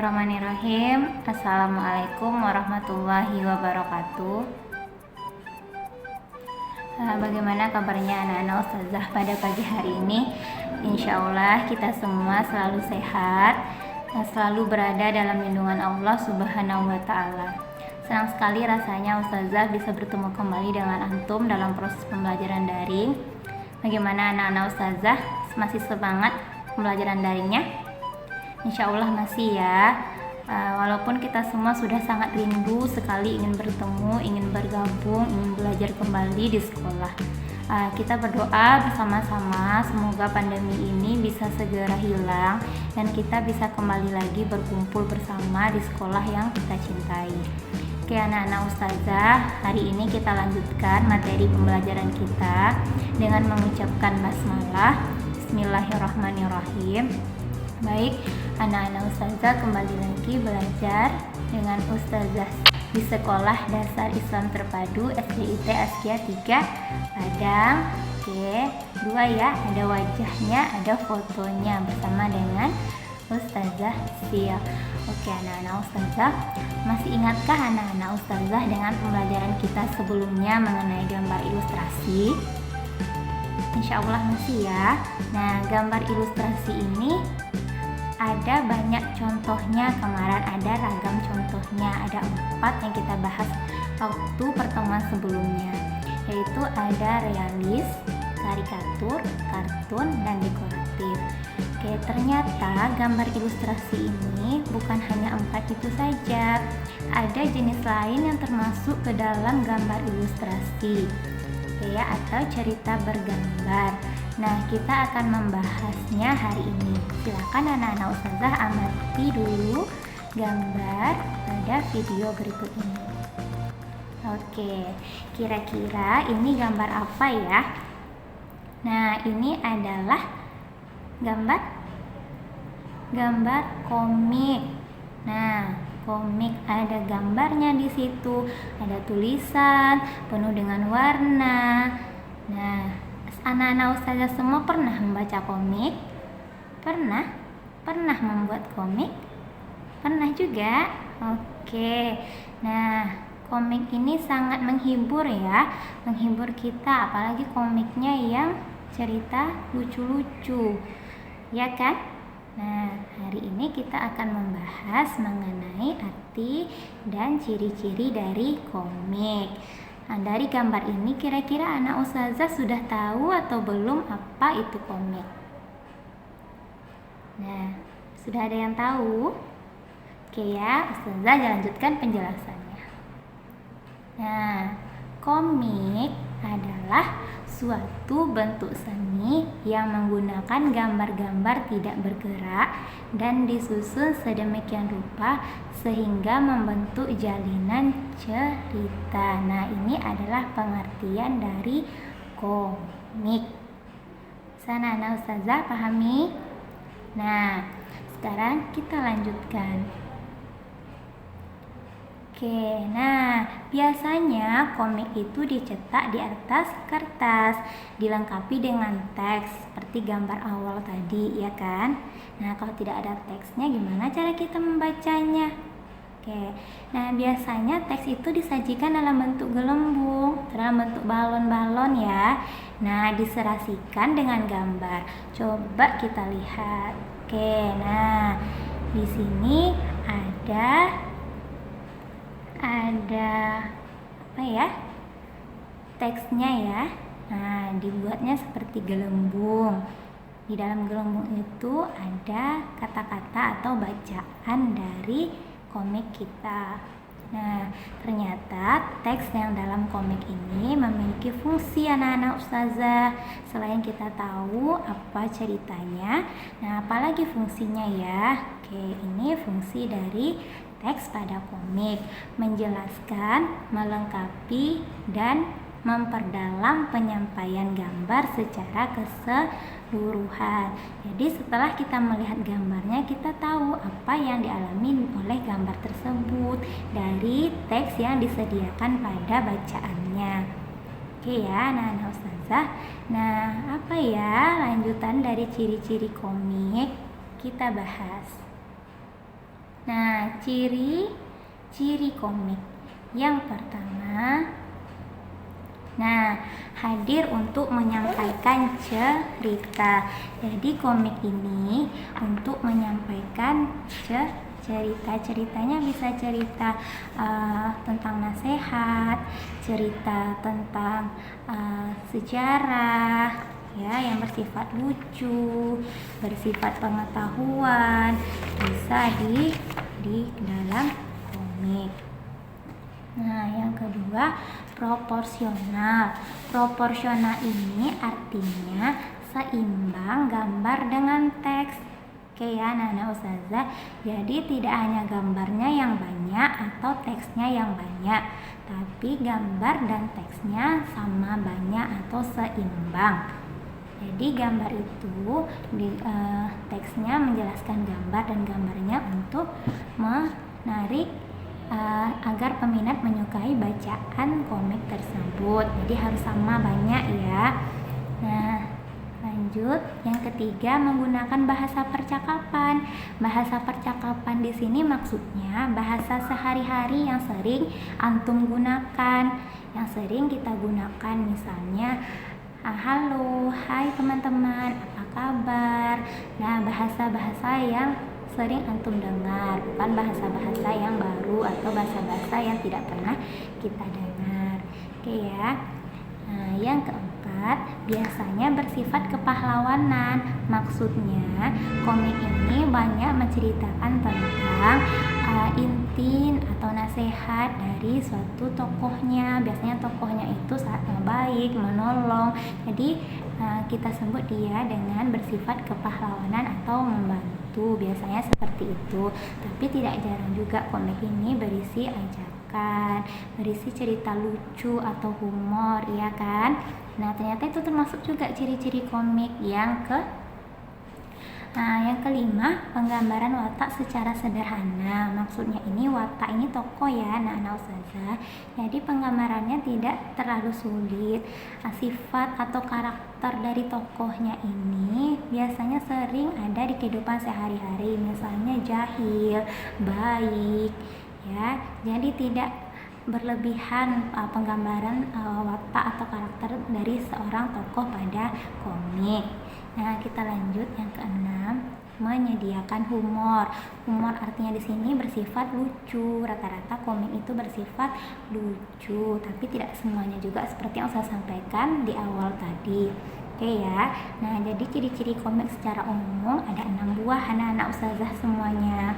Bismillahirrahmanirrahim. Assalamualaikum warahmatullahi wabarakatuh. Bagaimana kabarnya anak-anak ustazah pada pagi hari ini? Insya Allah kita semua selalu sehat, selalu berada dalam lindungan Allah Subhanahu wa Ta'ala. Senang sekali rasanya ustazah bisa bertemu kembali dengan antum dalam proses pembelajaran daring. Bagaimana anak-anak ustazah, masih semangat pembelajaran daringnya? Insya Allah masih ya. Walaupun kita semua sudah sangat rindu sekali ingin bertemu, ingin bergabung, ingin belajar kembali di sekolah. Kita berdoa bersama-sama semoga pandemi ini bisa segera hilang dan kita bisa kembali lagi berkumpul bersama di sekolah yang kita cintai. Oke anak-anak ustazah, hari ini kita lanjutkan materi pembelajaran kita dengan mengucapkan basmalah. Bismillahirrahmanirrahim. Baik, anak-anak ustazah kembali lagi belajar dengan ustazah di Sekolah Dasar Islam Terpadu SDIT Askia 3 Padang. Oke, 2 ya, ada wajahnya, ada fotonya bersama dengan ustazah Sia. Oke anak-anak ustazah, masih ingatkah anak-anak ustazah dengan pembelajaran kita sebelumnya mengenai gambar ilustrasi? Insya Allah masih ya. Nah, gambar ilustrasi ini ada banyak contohnya, kemarin ada ragam contohnya, ada 4 yang kita bahas waktu pertemuan sebelumnya, yaitu ada realis, karikatur, kartun, dan dekoratif. Oke, ternyata gambar ilustrasi ini bukan hanya 4 itu saja, ada jenis lain yang termasuk ke dalam gambar ilustrasi, ya, atau cerita bergambar. Nah, kita akan membahasnya hari ini. Silakan anak-anak ustazah amati dulu gambar pada video berikut ini. Oke, kira-kira ini gambar apa ya? Nah, ini adalah gambar komik. Nah, komik ada gambarnya di situ, ada tulisan penuh dengan warna. Nah, anak-anak ustazah semua pernah membaca komik? Pernah membuat komik? Pernah juga? Oke. Nah, komik ini sangat menghibur ya, menghibur kita, apalagi komiknya yang cerita lucu-lucu, ya kan? Nah, hari ini kita akan membahas mengenai arti dan ciri-ciri dari komik. Nah, dari gambar ini kira-kira anak ustazah sudah tahu atau belum apa itu komik? Nah, sudah ada yang tahu? Oke ya, ustazah lanjutkan penjelasannya. Nah, komik adalah suatu bentuk seni yang menggunakan gambar-gambar tidak bergerak dan disusun sedemikian rupa sehingga membentuk jalinan cerita. Nah, ini adalah pengertian dari komik. Sana anak ustazah pahami? Nah, sekarang kita lanjutkan. Oke, nah biasanya komik itu dicetak di atas kertas, dilengkapi dengan teks seperti gambar awal tadi, ya kan? Nah, kalau tidak ada teksnya gimana cara kita membacanya? Oke, nah biasanya teks itu disajikan dalam bentuk gelembung, dalam bentuk balon-balon ya. Nah, diserasikan dengan gambar. Coba kita lihat. Oke, nah di sini ada apa ya, teksnya ya. Nah, dibuatnya seperti gelembung. Di dalam gelembung itu ada kata-kata atau bacaan dari komik kita. Nah, ternyata teks yang dalam komik ini memiliki fungsi anak-anak ustazah. Selain kita tahu apa ceritanya, nah apalagi fungsinya ya? Oke, ini fungsi dari teks pada komik, menjelaskan, melengkapi, dan memperdalam penyampaian gambar secara keseluruhan. Jadi setelah kita melihat gambarnya, kita tahu apa yang dialami oleh gambar tersebut dari teks yang disediakan pada bacaannya. Oke ya, anak-anak ustazah. Nah, apa ya lanjutan dari ciri-ciri komik? Kita bahas. Nah, ciri-ciri komik yang pertama, nah, hadir untuk menyampaikan cerita. Jadi komik ini untuk menyampaikan cerita-ceritanya bisa cerita tentang nasihat, cerita tentang sejarah ya yang bersifat lucu, bersifat pengetahuan, bisa di dalam komik. Nah, yang kedua, proporsional. Proporsional ini artinya seimbang gambar dengan teks. Oke ya, anak-anak ustazah. Jadi tidak hanya gambarnya yang banyak atau teksnya yang banyak, tapi gambar dan teksnya sama banyak atau seimbang. Jadi gambar itu teksnya menjelaskan gambar dan gambarnya untuk menarik agar peminat menyukai bacaan komik tersebut. Jadi harus sama banyak ya. Nah, lanjut yang ketiga, menggunakan bahasa percakapan. Bahasa percakapan di sini maksudnya bahasa sehari-hari yang sering antum gunakan, yang sering kita gunakan, misalnya halo, hai teman-teman, apa kabar. Nah, bahasa-bahasa yang sering antum dengar, bukan bahasa-bahasa yang baru atau bahasa-bahasa yang tidak pernah kita dengar. Oke ya. Nah, yang keempat, biasanya bersifat kepahlawanan. Maksudnya, komik ini banyak menceritakan tentang inti atau nasihat dari suatu tokohnya. Biasanya tokohnya itu baik, menolong. Jadi kita sebut dia dengan bersifat kepahlawanan atau membantu. Biasanya seperti itu. Tapi tidak jarang juga komik ini berisi ajakan, berisi cerita lucu atau humor, ya kan? Nah, ternyata itu termasuk juga ciri-ciri komik yang yang kelima, penggambaran watak secara sederhana. Maksudnya ini watak ini tokoh ya, anak-anak ustazah. Jadi penggambarannya tidak terlalu sulit. Sifat atau karakter dari tokohnya ini biasanya sering ada di kehidupan sehari-hari. Misalnya jahil, baik, ya. Jadi tidak berlebihan penggambaran watak atau karakter dari seorang tokoh pada komik. Nah, kita lanjut yang keenam, menyediakan humor. Humor artinya di sini bersifat lucu. Rata-rata komik itu bersifat lucu, tapi tidak semuanya juga seperti yang saya sampaikan di awal tadi. Oke ya. Nah, jadi ciri-ciri komik secara umum ada 6 buah anak-anak ustazah semuanya.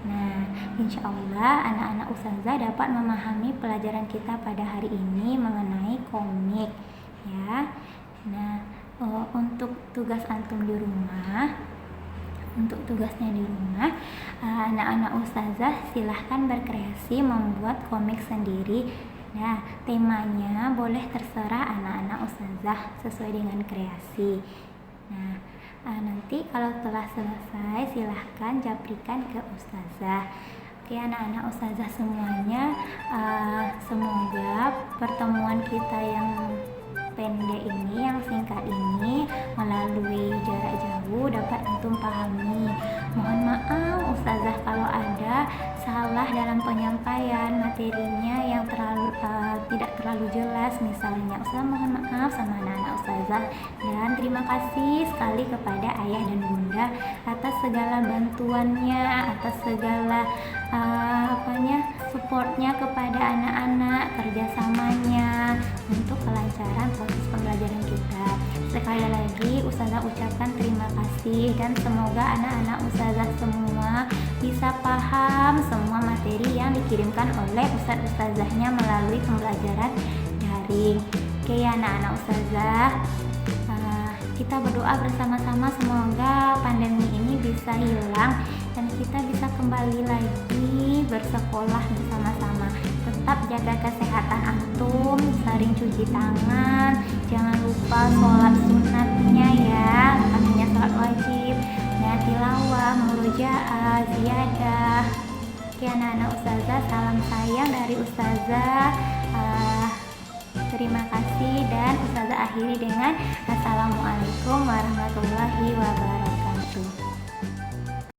Nah, insya Allah anak-anak ustazah dapat memahami pelajaran kita pada hari ini mengenai komik ya. Nah, untuk tugas antum di rumah, untuk tugasnya di rumah, anak-anak ustazah silahkan berkreasi membuat komik sendiri. Nah, temanya boleh terserah anak-anak ustazah sesuai dengan kreasi. Nah, nanti kalau telah selesai silahkan japrikan ke ustazah. Oke anak-anak ustazah semuanya, semoga pertemuan kita yang pendek ini, yang singkat ini, melalui jarak jauh dapat antum pahami. Mohon maaf ustazah kalau ada salah dalam penyampaian materinya yang tidak terlalu jelas misalnya. Ustazah mohon maaf sama anak-anak ustazah, dan terima kasih sekali kepada ayah dan bunda atas segala bantuannya, atas segala supportnya kepada anak-anak, kerjasamanya untuk kelancaran proses pembelajaran kita. Sekali lagi ustazah ucapkan terima kasih, dan semoga anak-anak ustazah semua bisa paham semua materi yang dikirimkan oleh ustaz-ustazahnya melalui pembelajaran daring. Oke ya anak-anak ustazah, kita berdoa bersama-sama semoga pandemi ini bisa hilang dan kita bisa kembali lagi bersekolah bersama-sama. Tetap jaga kesehatan antum, sering cuci tangan, jangan lupa sholat sunatnya ya, bukan hanya sholat wajib, dan tilawah, murojaah, ziyadah. Oke anak-anak ustazah, salam sayang dari ustazah. Terima kasih, dan ustazah akhiri dengan assalamualaikum warahmatullahi wabarakatuh.